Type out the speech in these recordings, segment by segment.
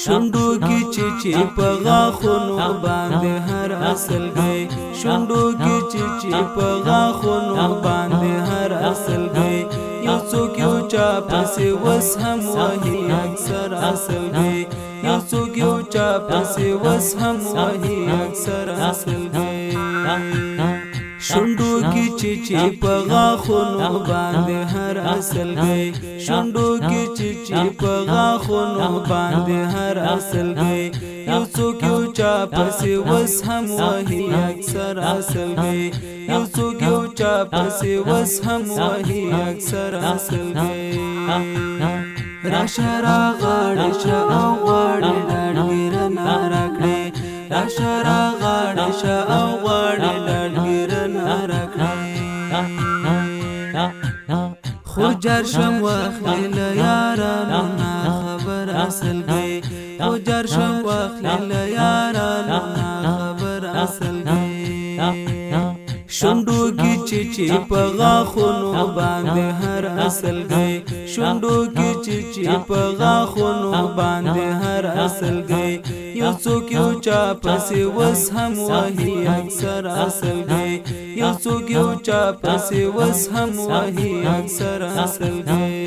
شونډو کې چې په غاښونو باندې هر اصل گئی شونډو کې چې په غاښونو باندې هر اصل گئی یو څوک یو چا پسې وس هم وهي اکثر اصل گئی یو څوک یو چا پسې وس هم وهي اکثر اصل گئی شونډو کې چې په غاښونو باندې هر اصل گئی شونډو کې چې په غاښونو باندې هر اصل گئی یو څوک یو چا پسې وس هم وهي اکثر اصل گئی یو څوک یو چا پسې وس هم وهي اکثر اصل گئی راشه راغاړې شه او غواړې ډاډګیره ناره کړې راشه راغاړې شه او غواړې ډاډګیره ناره کړې خو جر شم واخلې له یارانو نه خبر اصل گئی خو جر شم واخلې له یارانو نه خبر اصل گئی شونډو کې چې په غاښونو باندې هر اصل گئی شونډو کې چې په غاښونو باندې هر اصل گئی یو څوک یو چا پسې وس هم وهي اکثر اصل گئی یو څوک یو چا پسې وس هم وهي اکثر اصل گئی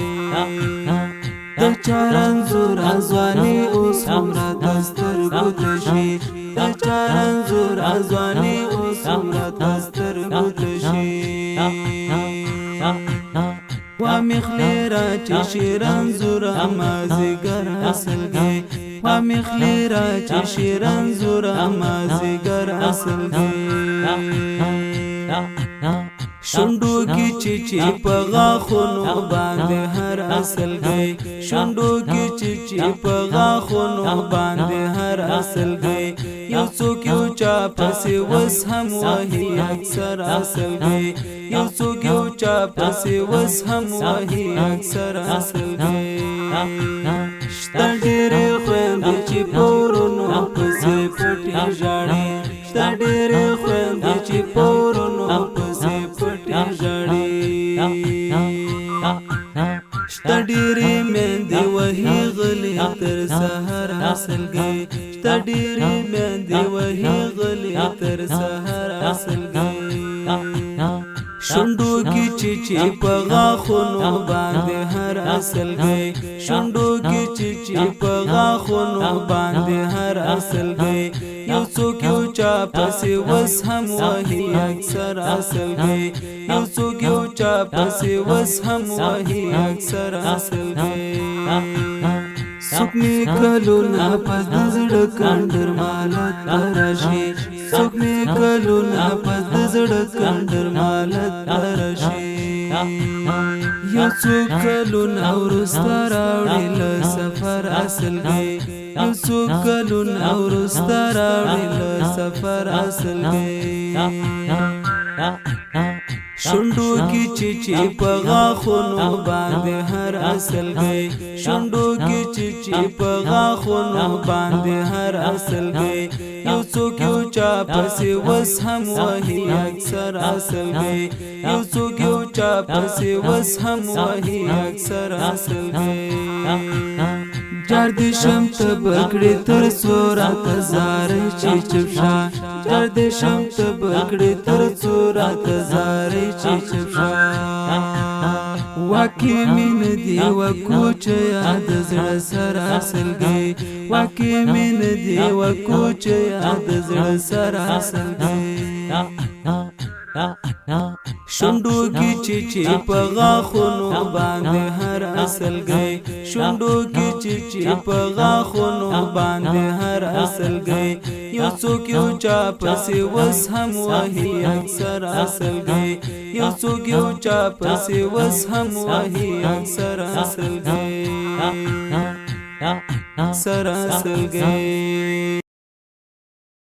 د چارن زور ازواني اوس همرا دستر ګوتشي د چارن زور ازواني اوس همرا دستر ګوتشي وا مخليرا چې شیرن زور امازګر اصل گئی وا مخليرا چې شیرن زور امازګر اصل گئی شونډو کې چې په غاښونو باندې هر اصل گئی شونډو کې چې په غاښونو باندې هر اصل گئی یو څوک یو چا پسې وس هم وهي اکثر اصل گئی یو څوک یو چا پسې وس هم وهي اکثر اصل گئی شته ډېرې خویندې چې په ورونو پسې پټې ژاړي شته ډېرې خویندې چې په ورونو پسې پټې ژاړي شته ډېرې میندې وهي غلې تر سحر اصل گئی شته ډېرې میندې وهي غلې تر سحر اصل گئی شونډو کې چې په غاښونو باندې هر اصل گئی شونډو کې چې په غاښونو باندې هر اصل گئی یو څوک یو چا پسې وس هم وهي اکثر اصل گئی یو څوک یو چا پسې وس هم وهي اکثر اصل گئی څوک می کلونه پس د زړه کندر مالت راشي څوک می کلونه پس د زړه کندر مالت راشي یو څوک کلونه ورسته راوړي له سفر اصل گئی یو څوک کلونه ورسته راوړي له سفر اصل گئی شونډو کې چې په غاښونو باندې هر اصل گئی شونډو کې چې په غاښونو باندې هر اصل گئی یو څوک یو چا پسې وس هم وهي اکثر اصل گئی یو څوک یو چا پسې وس هم وهي اکثر اصل گئی جار دې شم ته بکړې تر څورا تزارې چې چپشا جار دې شم ته بکړې تر څورا تزارې چې چپشا واکې مين دی وکوچ یاد زړه سر اصل گئی واکې مين دی وکوچ یاد زړه سر اصل گئی شونډو کې چې په غاښونو باندې هر اصل گئی شونډو کې چې په غاښونو باندې هر اصل گئی یو څوک یو چا پسې وس هم وهي اکثر اصل گئی یو څوک یو چا پسې وس هم وهي اکثر اصل گئی سر اصل گئی